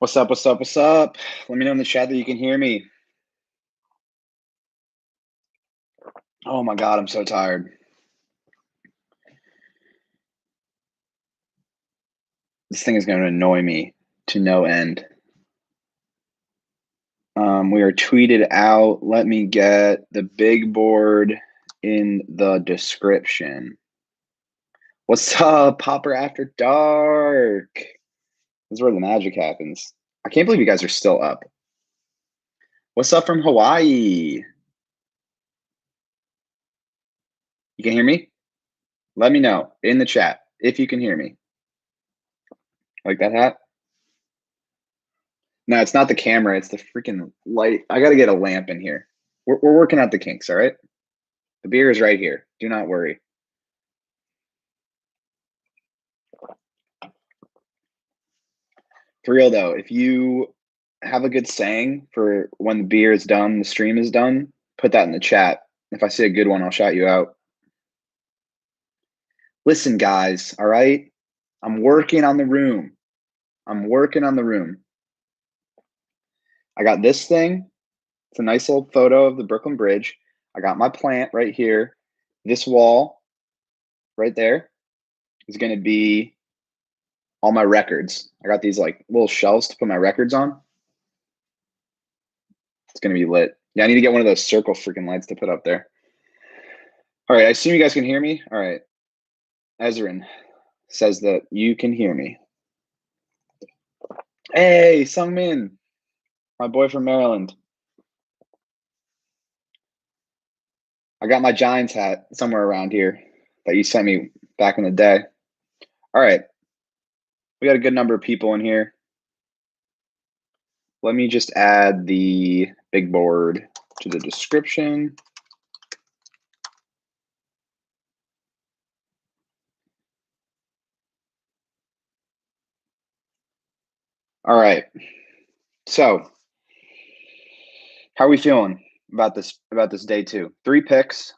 What's up? What's up? What's up? Let me know in the chat that you can hear me. Oh my God, I'm so tired. This thing is going to annoy me to no end. We are tweeted out. Let me get the big board in the description. What's up, Popper After Dark? This is where the magic happens. I can't believe you guys are still up. What's up from Hawaii? You can hear me? Let me know in the chat if you can hear me. Like that hat? No, it's not the camera. It's the freaking light. I got to get a lamp in here. We're working out the kinks, all right? The beer is right here. Do not worry. For real, though, if you have a good saying for when the beer is done, the stream is done, put that in the chat. If I see a good one, I'll shout you out. Listen, guys, all right? I'm working on the room. I got this thing. It's a nice little photo of the Brooklyn Bridge. I got my plant right here. This wall right there is going to be all my records. I got these like little shelves to put my records on. It's going to be lit. Yeah, I need to get one of those circle freaking lights to put up there. All right, I assume you guys can hear me. All right. Ezrin says that you can hear me. Hey, Sungmin, my boy from Maryland. I got my Giants hat somewhere around here that you sent me back in the day. All right. We got a good number of people in here. Let me just add the big board to the description. All right. So, how are we feeling about this day two? 3 picks.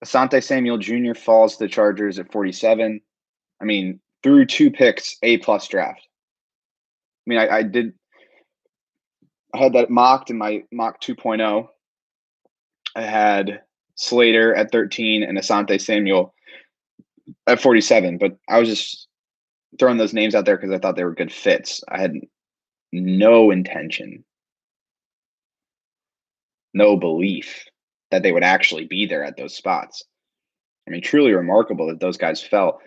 Asante Samuel Jr. falls to the Chargers at 47. I mean, through 2 picks, A+ draft. I mean, I had that mocked in my mock 2.0. I had Slater at 13 and Asante Samuel at 47, but I was just throwing those names out there because I thought they were good fits. I had no intention, no belief that they would actually be there at those spots. I mean, truly remarkable that those guys fell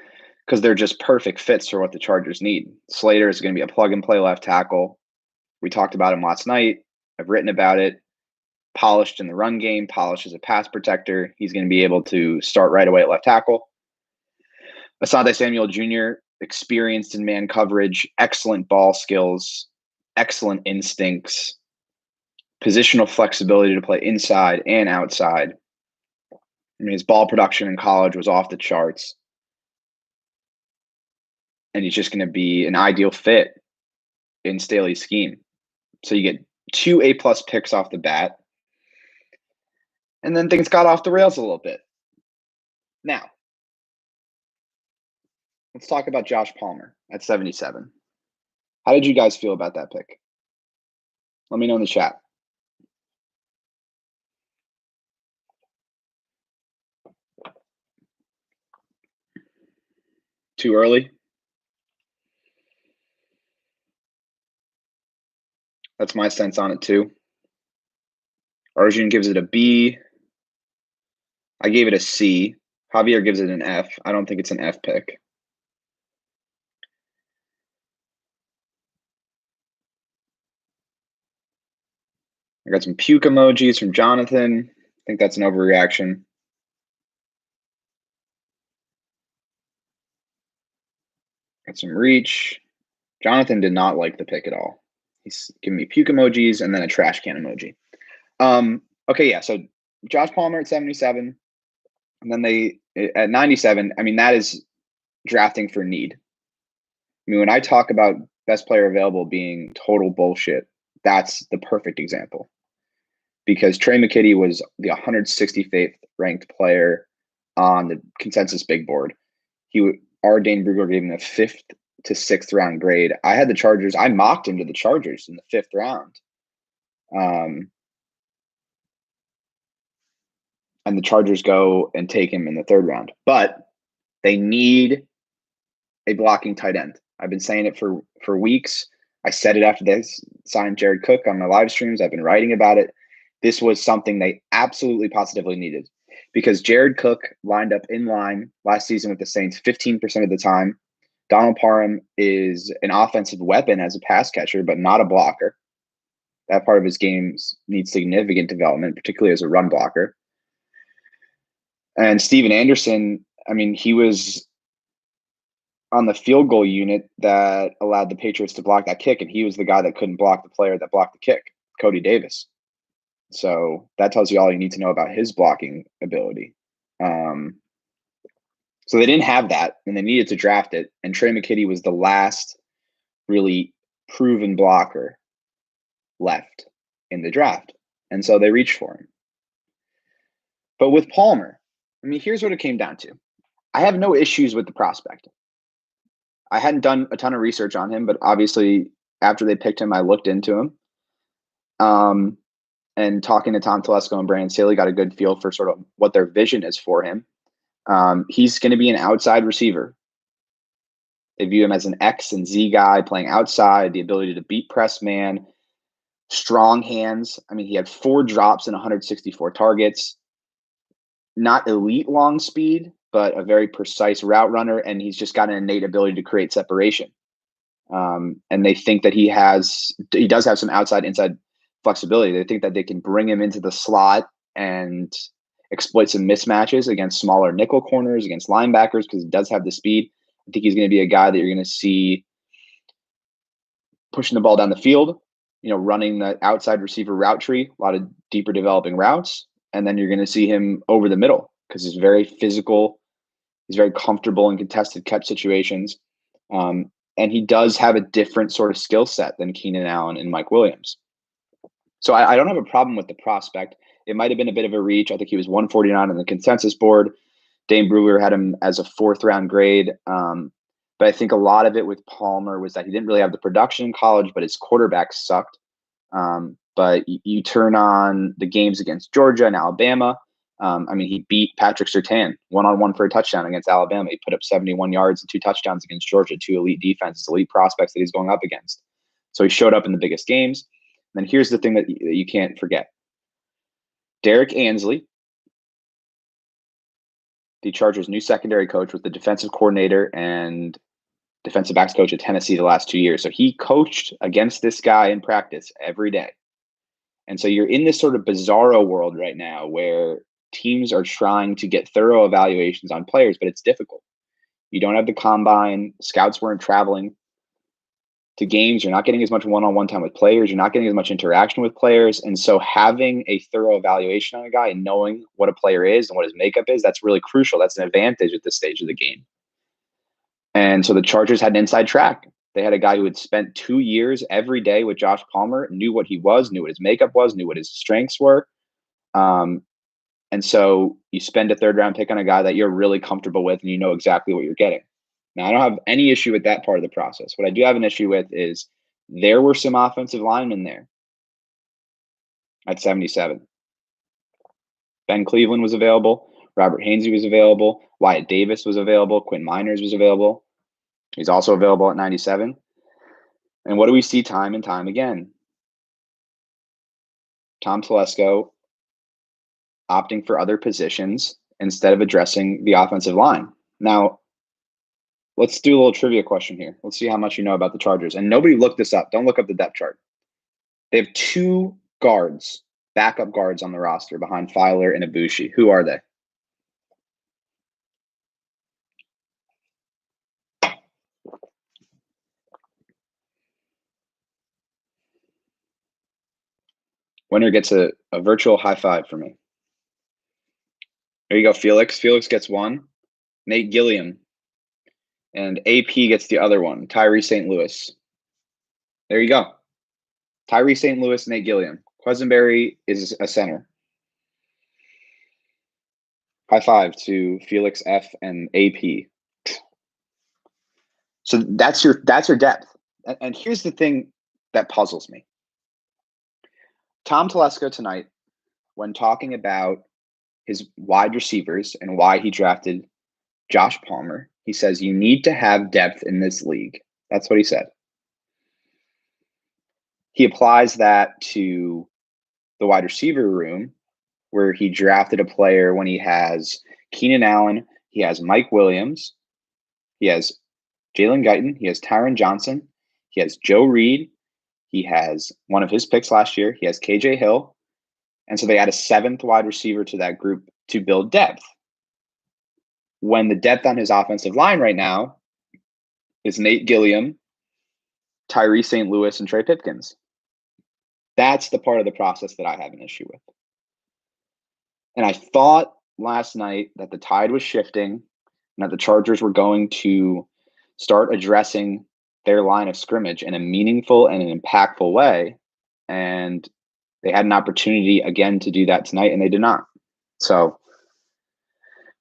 because they're just perfect fits for what the Chargers need. Slater is going to be a plug-and-play left tackle. We talked about him last night. I've written about it. Polished in the run game, polished as a pass protector. He's going to be able to start right away at left tackle. Asante Samuel Jr., experienced in man coverage, excellent ball skills, excellent instincts, positional flexibility to play inside and outside. I mean, his ball production in college was off the charts. And he's just going to be an ideal fit in Staley's scheme. So you get 2 A+ picks off the bat. And then things got off the rails a little bit. Now, let's talk about Josh Palmer at 77. How did you guys feel about that pick? Let me know in the chat. Too early? That's my sense on it too. Arjun gives it a B. I gave it a C. Javier gives it an F. I don't think it's an F pick. I got some puke emojis from Jonathan. I think that's an overreaction. Got some reach. Jonathan did not like the pick at all. He's giving me puke emojis and then a trash can emoji. Okay, yeah, so Josh Palmer at 77. And then they at 97, I mean, that is drafting for need. I mean, when I talk about best player available being total bullshit, that's the perfect example. Because Trey McKitty was the 165th ranked player on the consensus big board. Dane Brugler gave him the 5th to 6th round grade. I had the Chargers. I mocked him to the Chargers in the 5th round. And the Chargers go and take him in the 3rd round. But they need a blocking tight end. I've been saying it for weeks. I said it after they signed Jared Cook on my live streams. I've been writing about it. This was something they absolutely positively needed because Jared Cook lined up in line last season with the Saints 15% of the time. Donald Parham is an offensive weapon as a pass catcher, but not a blocker. That part of his game needs significant development, particularly as a run blocker. And Steven Anderson, I mean, he was on the field goal unit that allowed the Patriots to block that kick, and he was the guy that couldn't block the player that blocked the kick, Cody Davis. So that tells you all you need to know about his blocking ability. So they didn't have that, and they needed to draft it. And Trey McKitty was the last really proven blocker left in the draft. And so they reached for him. But with Palmer, I mean, here's what it came down to. I have no issues with the prospect. I hadn't done a ton of research on him, but obviously after they picked him, I looked into him. And talking to Tom Telesco and Brandon Staley, got a good feel for sort of what their vision is for him. He's going to be an outside receiver. They view him as an X and Z guy playing outside, the ability to beat press man, strong hands. I mean, he had 4 drops and 164 targets. Not elite long speed, but a very precise route runner, and he's just got an innate ability to create separation. And they think that he does have some outside-inside flexibility. They think that they can bring him into the slot and exploit some mismatches against smaller nickel corners, against linebackers, because he does have the speed. I think he's going to be a guy that you're going to see pushing the ball down the field, running the outside receiver route tree, a lot of deeper developing routes. And then you're going to see him over the middle because he's very physical. He's very comfortable in contested catch situations. And he does have a different sort of skill set than Keenan Allen and Mike Williams. So I don't have a problem with the prospect. It might have been a bit of a reach. I think he was 149 on the consensus board. Dane Brewer had him as a 4th round grade. But I think a lot of it with Palmer was that he didn't really have the production in college, but his quarterback sucked. But you turn on the games against Georgia and Alabama. I mean, he beat Patrick Surtain 1-on-1 for a touchdown against Alabama. He put up 71 yards and 2 touchdowns against Georgia, 2 elite defenses, elite prospects that he's going up against. So he showed up in the biggest games. And then here's the thing that you can't forget. Derek Ansley, the Chargers' new secondary coach, was the defensive coordinator and defensive backs coach at Tennessee the last 2 years. So he coached against this guy in practice every day. And so you're in this sort of bizarro world right now where teams are trying to get thorough evaluations on players, but it's difficult. You don't have the combine. Scouts weren't traveling to games. You're not getting as much one-on-one time with players. You're not getting as much interaction with players. And so having a thorough evaluation on a guy and knowing what a player is and what his makeup is, that's really crucial. That's an advantage at this stage of the game. And so the Chargers had an inside track. They had a guy who had spent 2 years every day with Josh Palmer, knew what he was, knew what his makeup was, knew what his strengths were. And so you spend a 3rd round pick on a guy that you're really comfortable with and you know exactly what you're getting. Now, I don't have any issue with that part of the process. What I do have an issue with is there were some offensive linemen there at 77. Ben Cleveland was available. Robert Hainsey was available. Wyatt Davis was available. Quinn Miners was available. He's also available at 97. And what do we see time and time again? Tom Telesco opting for other positions instead of addressing the offensive line. Now, let's do a little trivia question here. Let's see how much you know about the Chargers. And nobody looked this up. Don't look up the depth chart. They have 2 guards, backup guards on the roster behind Filer and Ibushi. Who are they? Winner gets a virtual high five for me. There you go, Felix. Felix gets 1. Nate Gilliam. And AP gets the other one, Tyree St. Louis. There you go. Tyree St. Louis, Nate Gilliam. Quisenberry is a center. High five to Felix F. and AP. So that's your depth. And here's the thing that puzzles me. Tom Telesco tonight, when talking about his wide receivers and why he drafted Josh Palmer, he says you need to have depth in this league. That's what he said. He applies that to the wide receiver room, where he drafted a player when he has Keenan Allen, he has Mike Williams, he has Jalen Guyton, he has Tyron Johnson, he has Joe Reed, he has one of his picks last year, he has KJ Hill. And so they add a seventh wide receiver to that group to build depth. When the depth on his offensive line right now is Nate Gilliam, Tyree St. Louis, and Trey Pipkins. That's the part of the process that I have an issue with. And I thought last night that the tide was shifting and that the Chargers were going to start addressing their line of scrimmage in a meaningful and an impactful way. And they had an opportunity again to do that tonight, and they did not. So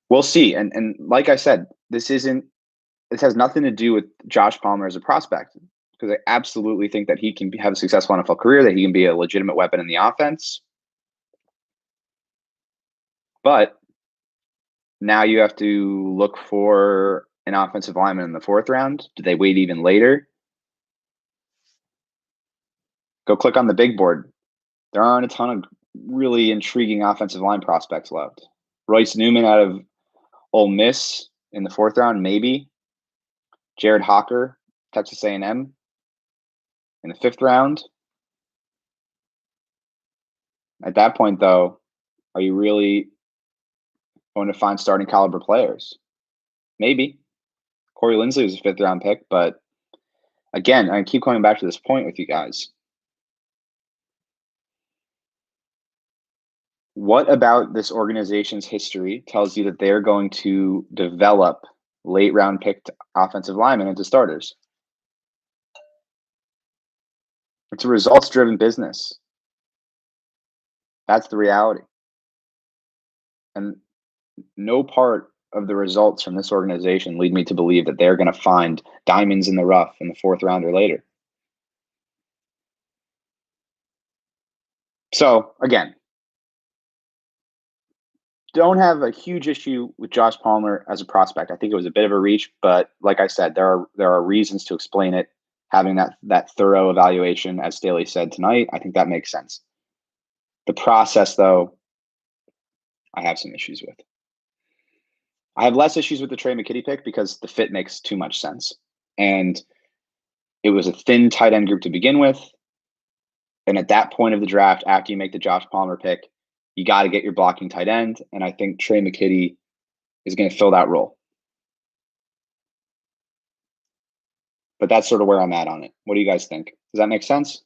we'll see. And like I said, this has nothing to do with Josh Palmer as a prospect, because I absolutely think that he can have a successful NFL career, that he can be a legitimate weapon in the offense. But now you have to look for an offensive lineman in the fourth round. Do they wait even later? Go click on the big board. There aren't a ton of really intriguing offensive line prospects left. Royce Newman out of Ole Miss in the fourth round, maybe. Jared Hawker, Texas A&M in the fifth round. At that point, though, are you really going to find starting caliber players? Maybe. Corey Linsley was a fifth round pick, but again, I keep coming back to this point with you guys. What about this organization's history tells you that they're going to develop late round picked offensive linemen into starters? It's a results driven business. That's the reality. And no part of the results from this organization lead me to believe that they're going to find diamonds in the rough in the fourth round or later. So again, don't have a huge issue with Josh Palmer as a prospect. I think it was a bit of a reach, but like I said, there are reasons to explain it. Having that thorough evaluation, as Staley said tonight, I think that makes sense. The process, though, I have some issues with. I have less issues with the Trey McKitty pick because the fit makes too much sense. And it was a thin tight end group to begin with. And at that point of the draft, after you make the Josh Palmer pick, you got to get your blocking tight end. And I think Trey McKitty is going to fill that role. But that's sort of where I'm at on it. What do you guys think? Does that make sense?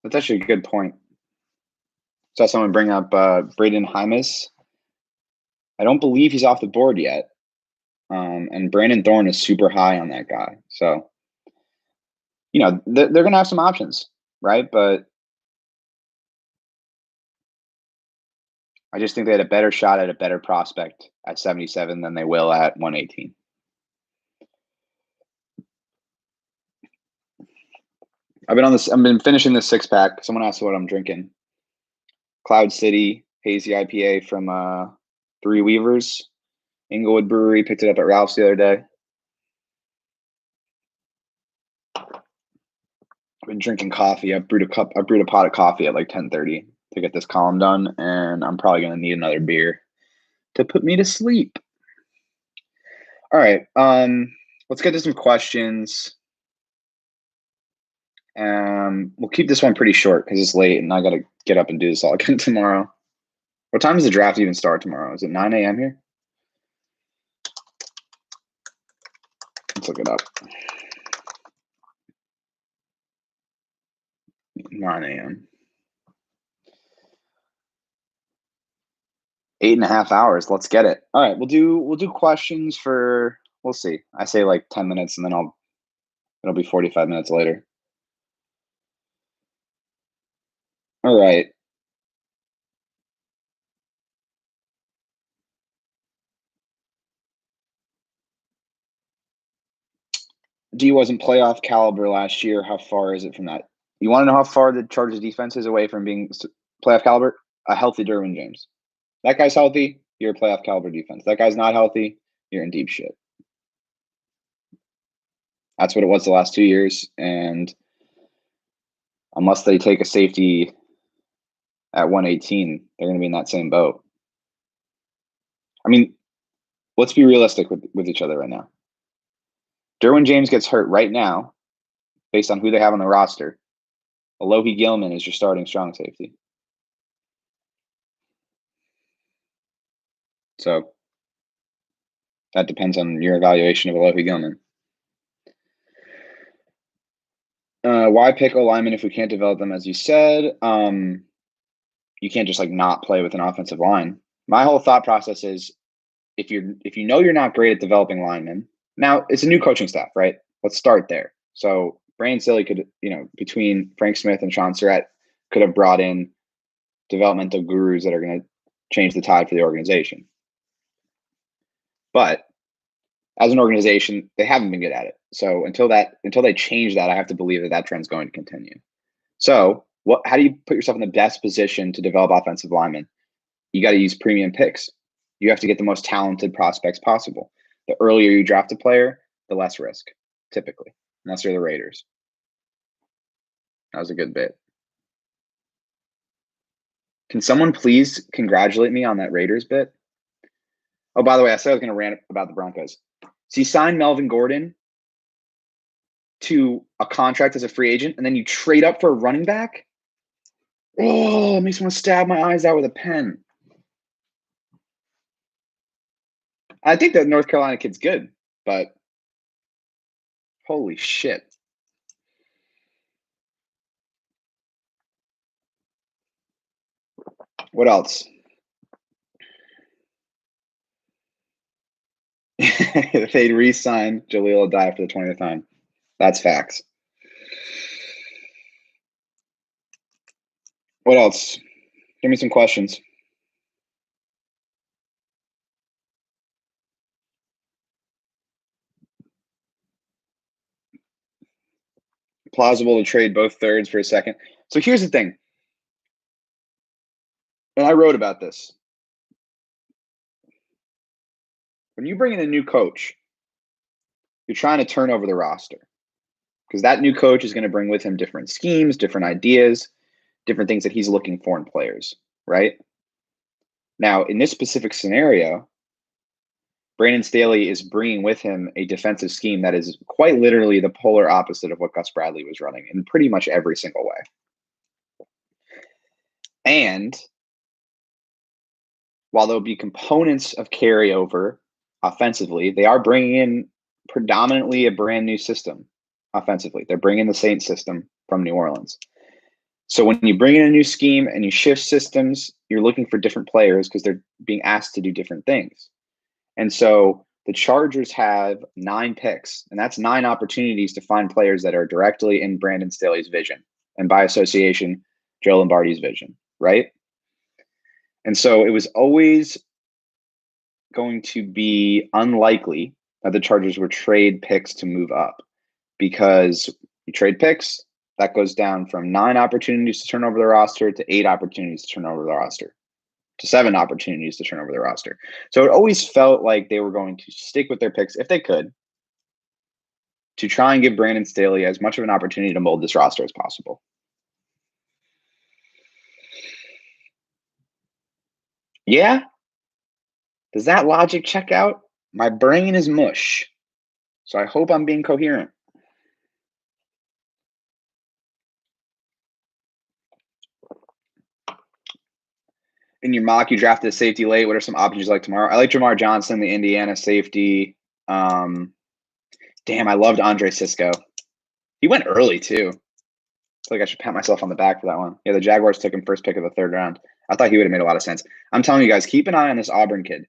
That's actually a good point. Saw someone bring up Braden Hymas. I don't believe he's off the board yet. And Brandon Thorne is super high on that guy. So, they're going to have some options, right? But I just think they had a better shot at a better prospect at 77 than they will at 118. I've been finishing this 6-pack. Someone asked what I'm drinking. Cloud City Hazy IPA from Three Weavers, Inglewood Brewery. Picked it up at Ralph's the other day. I've been drinking coffee. I brewed a pot of coffee at like 10:30 to get this column done, and I'm probably going to need another beer to put me to sleep. All right, let's get to some questions. We'll keep this one pretty short because it's late, and I got to get up and do this all again tomorrow. What time does the draft even start tomorrow? Is it 9 a.m. here? Let's look it up. 9 a.m. 8.5 hours. Let's get it. All right, we'll do questions for, we'll see. I say like 10 minutes, and then it'll be 45 minutes later. All right. D wasn't playoff caliber last year. How far is it from that? You want to know how far the Chargers defense is away from being playoff caliber? A healthy Derwin James. That guy's healthy, you're a playoff caliber defense. That guy's not healthy, you're in deep shit. That's what it was the last 2 years. And unless they take a safety at 118, they're going to be in that same boat. I mean, let's be realistic with each other right now. Derwin James gets hurt right now based on who they have on the roster. Alohi Gilman is your starting strong safety. So that depends on your evaluation of Alohi Gilman. Why pick O-linemen if we can't develop them, as you said? You can't just like not play with an offensive line. My whole thought process is if you know you're not great at developing linemen, now it's a new coaching staff, right? Let's start there. So Brandon Staley could, between Frank Smith and Sean Surratt, could have brought in developmental gurus that are going to change the tide for the organization. But as an organization, they haven't been good at it. So until they change that, I have to believe that trend's going to continue. So how do you put yourself in the best position to develop offensive linemen? You got to use premium picks. You have to get the most talented prospects possible. The earlier you draft a player, the less risk, typically, unless you're the Raiders. That was a good bit. Can someone please congratulate me on that Raiders bit? Oh, by the way, I said I was going to rant about the Broncos. So you sign Melvin Gordon to a contract as a free agent, and then you trade up for a running back? Oh, it makes me want to stab my eyes out with a pen. I think that North Carolina kid's good, but holy shit. What else? If they'd re-sign Jaleel Addae for the 20th time. That's facts. What else? Give me some questions. Plausible to trade both thirds for a second. So here's the thing. And I wrote about this. When you bring in a new coach, you're trying to turn over the roster because that new coach is going to bring with him different schemes, different ideas, different things that he's looking for in players, right? Now, in this specific scenario, Brandon Staley is bringing with him a defensive scheme that is quite literally the polar opposite of what Gus Bradley was running in pretty much every single way. And while there'll be components of carryover offensively, they are bringing in predominantly a brand new system offensively. They're bringing the Saints system from New Orleans. So when you bring in a new scheme and you shift systems, you're looking for different players because they're being asked to do different things. And so the Chargers have 9 picks, and that's 9 opportunities to find players that are directly in Brandon Staley's vision, and by association, Joe Lombardi's vision, right? And so it was always going to be unlikely that the Chargers would trade picks to move up, because you trade picks, that goes down from 9 opportunities to turn over the roster to 8 opportunities to turn over the roster to 7 opportunities to turn over the roster. So it always felt like they were going to stick with their picks if they could to try and give Brandon Staley as much of an opportunity to mold this roster as possible. Yeah? Does that logic check out? My brain is mush, so I hope I'm being coherent. In your mock, you drafted a safety late. What are some options you like tomorrow? I like Jamar Johnson, the Indiana safety. Damn, I loved Andre Sisco. He went early too. feel like I should pat myself on the back for that one. Yeah, the Jaguars took him first pick of the 3rd round. I thought he would have made a lot of sense. I'm telling you guys, keep an eye on this Auburn kid.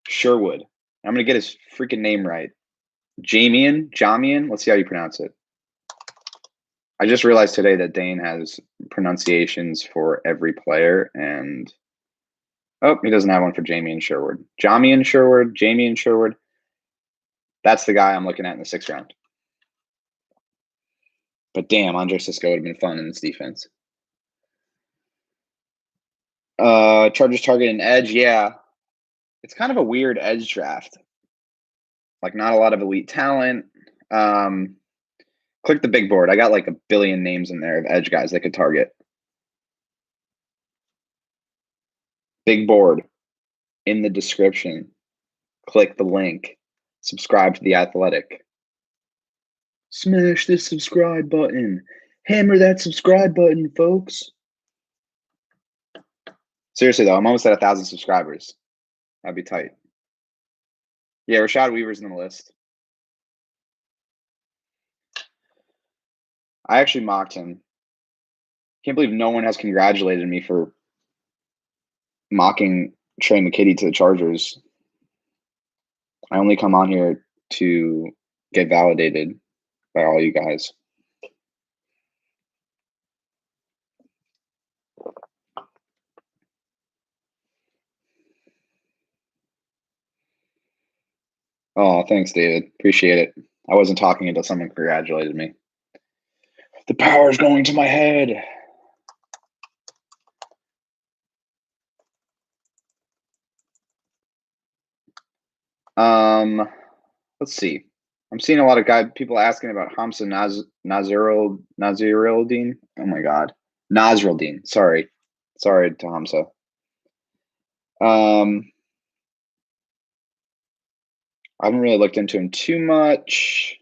Sherwood. I'm going to get his freaking name right. Jamian. Let's see how you pronounce it. I just realized today that Dane has pronunciations for every player, and he doesn't have one for Jamian Sherwood. Jamian Sherwood. That's the guy I'm looking at in the 6th round. But damn, Andre Cisco would have been fun in this defense. Chargers target an edge. Yeah. It's kind of a weird edge draft. Like, not a lot of elite talent. Click the big board. I got like a billion names in there of edge guys that could target. Big board in the description. Click the link. Subscribe to The Athletic. Smash this subscribe button. Hammer that subscribe button, folks. Seriously, though, I'm almost at 1,000 subscribers. That'd be tight. Yeah, Rashad Weaver's in the list. I actually mocked him. Can't believe no one has congratulated me for mocking Trey McKitty to the Chargers. I only come on here to get validated by all you guys. Oh, thanks, David. Appreciate it. I wasn't talking until someone congratulated me. The power is going to my head. Let's see. I'm seeing a lot of people asking about Hamza Naziruddin. Oh my God, Nasruddin. Sorry to Hamza. I haven't really looked into him too much.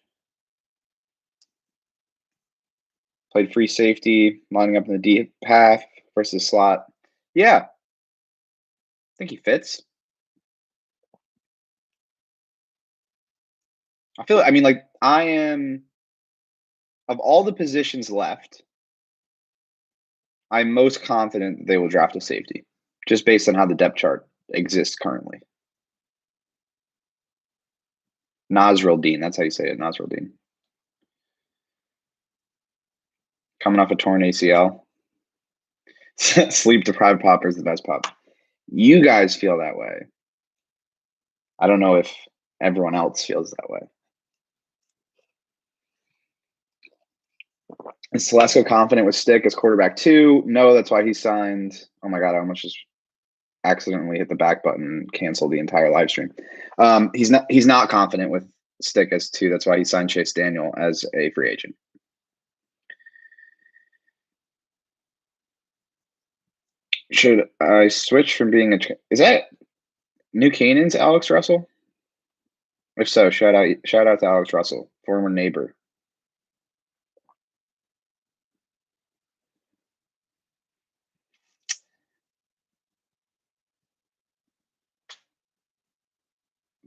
Played free safety, lining up in the deep half versus slot. Yeah, I think he fits. I am, of all the positions left, I'm most confident that they will draft a safety, just based on how the depth chart exists currently. Nasruddin, that's how you say it, Nasruddin. Coming off a torn ACL. Sleep-deprived Popper is the best pop. You guys feel that way. I don't know if everyone else feels that way. Is Telesco confident with Stick as quarterback 2? No, that's why he signed. Oh my God, I almost just accidentally hit the back button and canceled the entire live stream. He's not confident with Stick as 2. That's why he signed Chase Daniel as a free agent. Should I switch from being is that New Canaan's Alex Russell? If so, shout out to Alex Russell, former neighbor.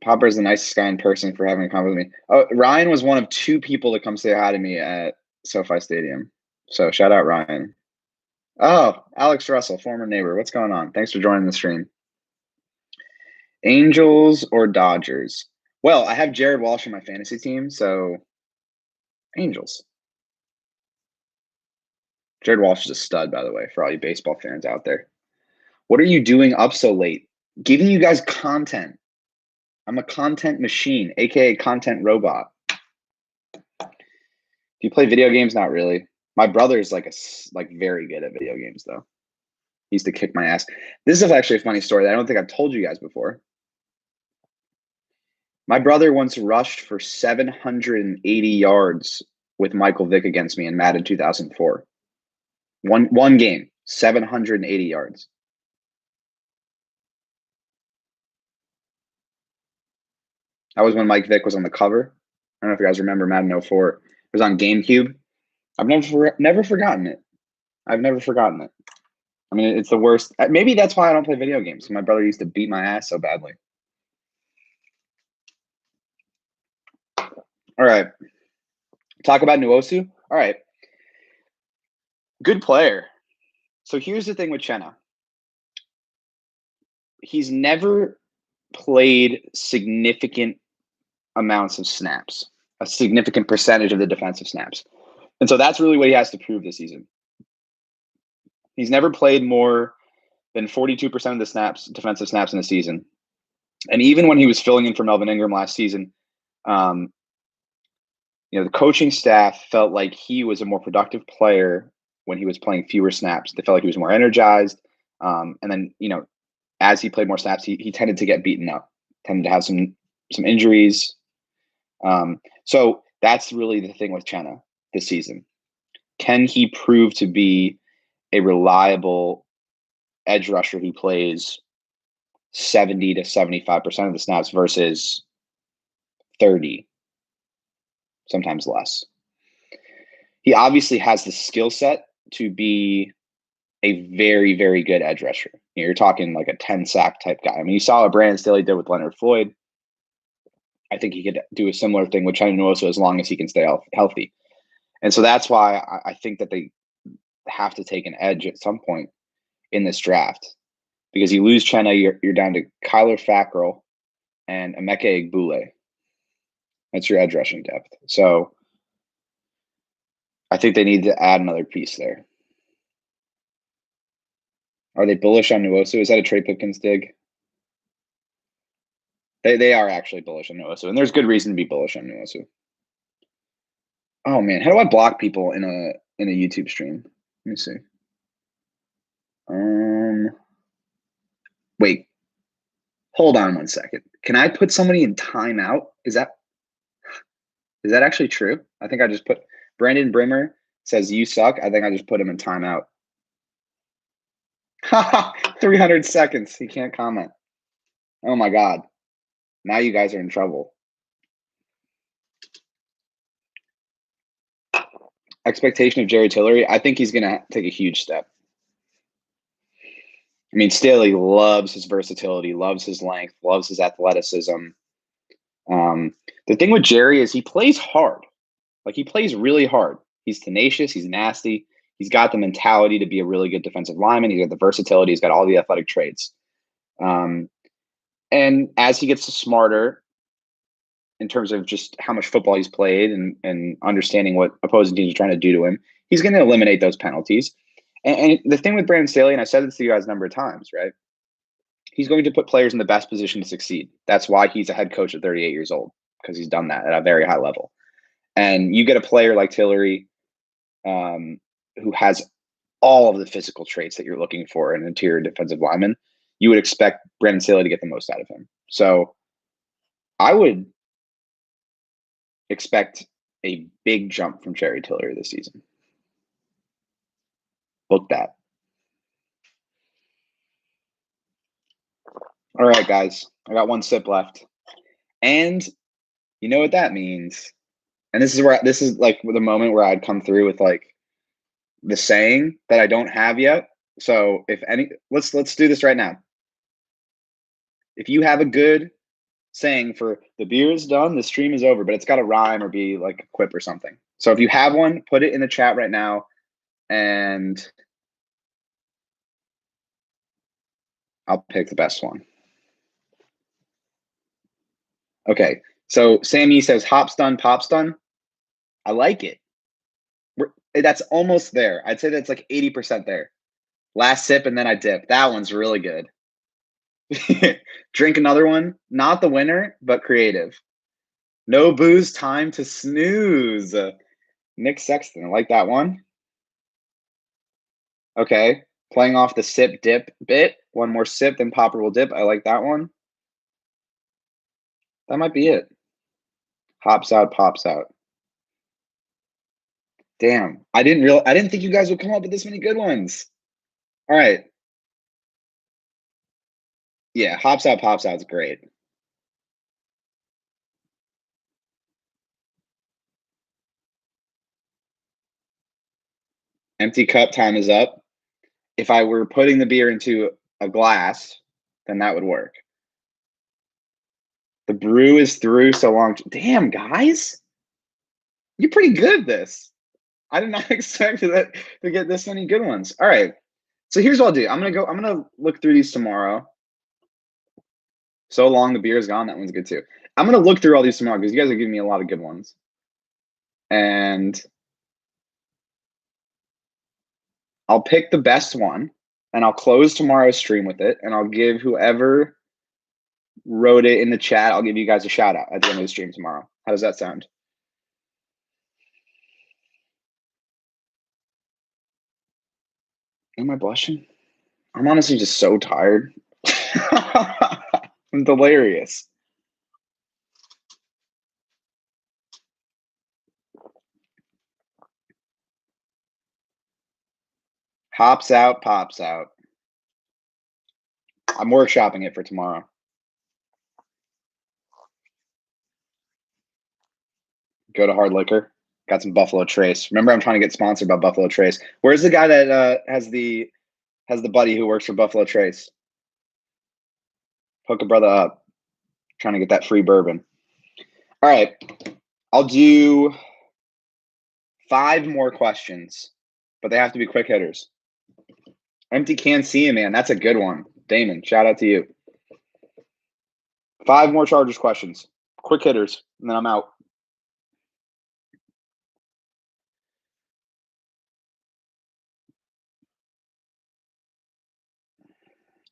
Popper's the nicest guy in person for having a convo with me. Oh, Ryan was one of 2 people to come say hi to me at SoFi Stadium. So shout out Ryan. Oh, Alex Russell, former neighbor. What's going on? Thanks for joining the stream. Angels or Dodgers? Well, I have Jared Walsh on my fantasy team, so Angels. Jared Walsh is a stud, by the way, for all you baseball fans out there. What are you doing up so late? Giving you guys content. I'm a content machine, aka content robot. Do you play video games? Not really. My brother's like very good at video games, though. He used to kick my ass. This is actually a funny story that I don't think I've told you guys before. My brother once rushed for 780 yards with Michael Vick against me in Madden 2004. One game, 780 yards. That was when Mike Vick was on the cover. I don't know if you guys remember Madden 04. It was on GameCube. I've never forgotten it. I've never forgotten it. I mean, it's the worst. Maybe that's why I don't play video games. My brother used to beat my ass so badly. All right. Talk about Nwosu. All right. Good player. So here's the thing with Chenna. He's never played significant amounts of snaps, a significant percentage of the defensive snaps. And so that's really what he has to prove this season. He's never played more than 42% of the snaps, defensive snaps in a season. And even when he was filling in for Melvin Ingram last season, the coaching staff felt like he was a more productive player when he was playing fewer snaps. They felt like he was more energized. And then, as he played more snaps, he tended to get beaten up, tended to have some injuries. So that's really the thing with Chenna this season. Can he prove to be a reliable edge rusher who plays 70 to 75% of the snaps versus 30, sometimes less? He obviously has the skill set to be a very, very good edge rusher. You're talking like a 10 sack type guy. I mean, you saw what Brandon Staley did with Leonard Floyd. I think he could do a similar thing with Chenna Nwosu as long as he can stay healthy. And so that's why I think that they have to take an edge at some point in this draft, because you lose Chenna, you're down to Kyler Fackrell and Emeka Egbule. That's your edge rushing depth. So I think they need to add another piece there. Are they bullish on Nwosu? Is that a Trey Pipkins dig? They are actually bullish on Nwosu, and there's good reason to be bullish on Nwosu. Oh man, how do I block people in a YouTube stream? Let me see. Wait. Hold on 1 second. Can I put somebody in timeout? Is that actually true? I think I just put Brandon Brimmer says you suck. I think I just put him in timeout. 300 seconds. He can't comment. Oh my God. Now you guys are in trouble. Expectation of Jerry Tillery. I think he's going to take a huge step. I mean, Staley loves his versatility, loves his length, loves his athleticism. The thing with Jerry is he plays hard. Like, he plays really hard. He's tenacious. He's nasty. He's got the mentality to be a really good defensive lineman. He's got the versatility. He's got all the athletic traits. And as he gets smarter in terms of just how much football he's played and understanding what opposing teams are trying to do to him, he's going to eliminate those penalties. And the thing with Brandon Staley, and I said this to you guys a number of times, right? He's going to put players in the best position to succeed. That's why he's a head coach at 38 years old, because he's done that at a very high level. And you get a player like Tillery, who has all of the physical traits that you're looking for in an interior defensive lineman, you would expect Brandon Staley to get the most out of him. So I would expect a big jump from Jerry Tillery this season. Book that. All right, guys. I got one sip left. And you know what that means. And this is like the moment where I'd come through with like the saying that I don't have yet. So let's do this right now. If you have a good saying for the beer is done, the stream is over, but it's got to rhyme or be like a quip or something. So if you have one, put it in the chat right now, and I'll pick the best one. Okay. So Sammy says hops done, pops done. I like it. That's almost there. I'd say that's like 80% there. Last sip and then I dip. That one's really good. Drink another one. Not the winner, but creative. No booze, time to snooze. Nick Sexton. I like that one. Okay. Playing off the sip dip bit. One more sip, then Popper will dip. I like that one. That might be it. Hops out, pops out. Damn. I didn't think you guys would come up with this many good ones. All right. Yeah, hops out, pops out is great. Empty cup, time is up. If I were putting the beer into a glass, then that would work. The brew is through so long. Damn, guys. You're pretty good at this. I did not expect that to get this many good ones. All right. So here's what I'll do. I'm gonna look through these tomorrow. So long the beer is gone. That one's good too. I'm gonna look through all these tomorrow because you guys are giving me a lot of good ones. And I'll pick the best one and I'll close tomorrow's stream with it. And I'll give whoever wrote it in the chat, I'll give you guys a shout out at the end of the stream tomorrow. How does that sound? Am I blushing? I'm honestly just so tired. I'm delirious. Hops out, pops out. I'm workshopping it for tomorrow. Go to Hard Liquor. Got some Buffalo Trace. Remember, I'm trying to get sponsored by Buffalo Trace. Where's the guy that has the buddy who works for Buffalo Trace? Hook a brother up. Trying to get that free bourbon. All right. I'll do 5 more questions, but they have to be quick hitters. Empty can see you, man. That's a good one. Damon, shout out to you. 5 more Chargers questions. Quick hitters, and then I'm out.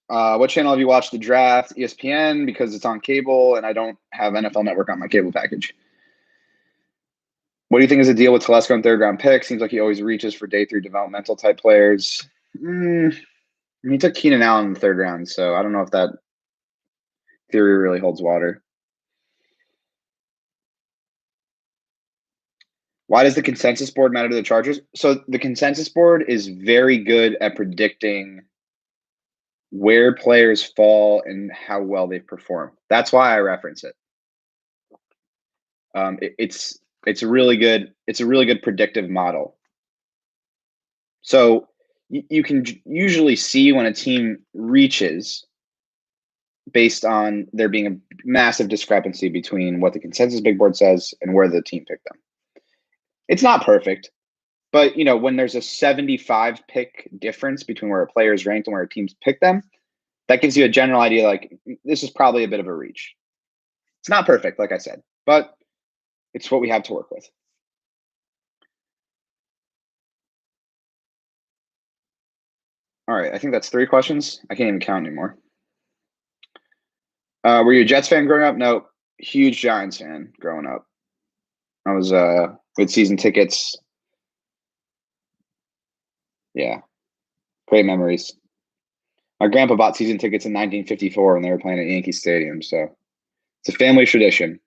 What channel have you watched the draft? ESPN, because it's on cable, and I don't have NFL Network on my cable package. What do you think is the deal with Telesco and 3rd round pick? Seems like he always reaches for day 3 developmental type players. He took Keenan Allen in the 3rd round, so I don't know if that theory really holds water. Why does the consensus board matter to the Chargers? So the consensus board is very good at predicting where players fall and how well they perform. That's why I reference it. It's a really good predictive model. So you can usually see when a team reaches based on there being a massive discrepancy between what the consensus big board says and where the team picked them. It's not perfect, but when there's a 75 pick difference between where a player is ranked and where a team's picked them, that gives you a general idea like this is probably a bit of a reach. It's not perfect, like I said, but it's what we have to work with. All right, I think that's 3 questions. I can't even count anymore. Were you a Jets fan growing up? No, huge Giants fan growing up. I was with season tickets. Yeah, great memories. My grandpa bought season tickets in 1954 when they were playing at Yankee Stadium, so it's a family tradition.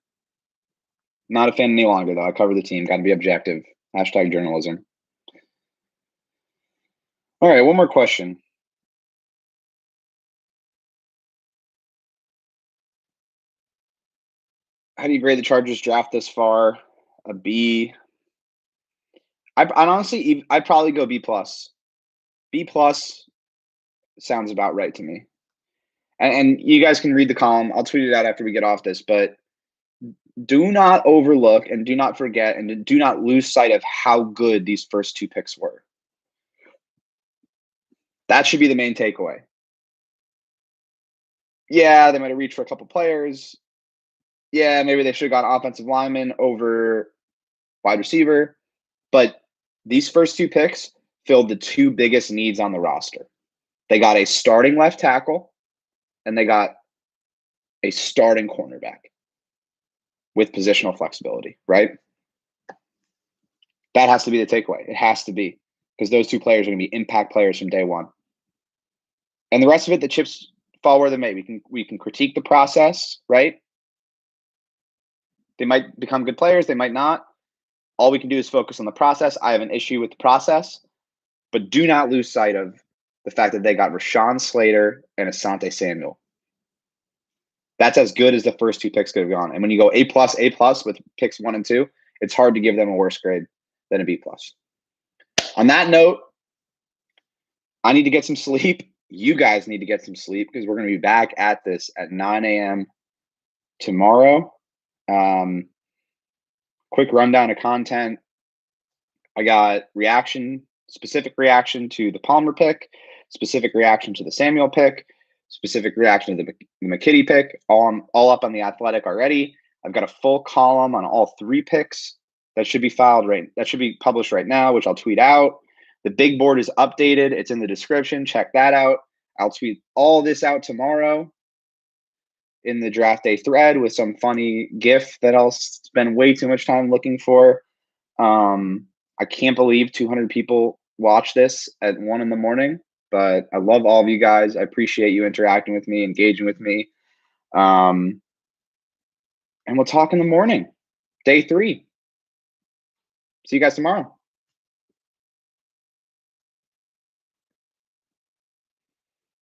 Not a fan any longer, though. I cover the team. Got to be objective. Hashtag journalism. All right, one more question. How do you grade the Chargers draft this far? A B. I'd honestly, I'd probably go B plus. B plus sounds about right to me. And you guys can read the column. I'll tweet it out after we get off this, but do not overlook and do not forget and do not lose sight of how good these first 2 picks were. That should be the main takeaway. Yeah, they might have reached for a couple players. Yeah, maybe they should have gone offensive lineman over wide receiver. But these first 2 picks filled the 2 biggest needs on the roster. They got a starting left tackle and they got a starting cornerback with positional flexibility, right? That has to be the takeaway. It has to be, because those 2 players are going to be impact players from day 1. And the rest of it, the chips fall where they may. We can critique the process, right? They might become good players. They might not. All we can do is focus on the process. I have an issue with the process, but do not lose sight of the fact that they got Rashawn Slater and Asante Samuel. That's as good as the first 2 picks could have gone. And when you go A plus with picks 1 and 2, it's hard to give them a worse grade than a B plus. On that note, I need to get some sleep. You guys need to get some sleep because we're going to be back at this at 9 a.m. tomorrow. Quick rundown of content. I got specific reaction to the Palmer pick, specific reaction to the Samuel pick, specific reaction to the McKitty pick. All up on the Athletic already. I've got a full column on all three picks that should be that should be published right now, which I'll tweet out. The big board is updated. It's in the description. Check that out. I'll tweet all this out tomorrow in the draft day thread with some funny GIF that I'll spend way too much time looking for. I can't believe 200 people watch this at 1 a.m, but I love all of you guys. I appreciate you interacting with me, engaging with me. And we'll talk in the morning, day 3. See you guys tomorrow.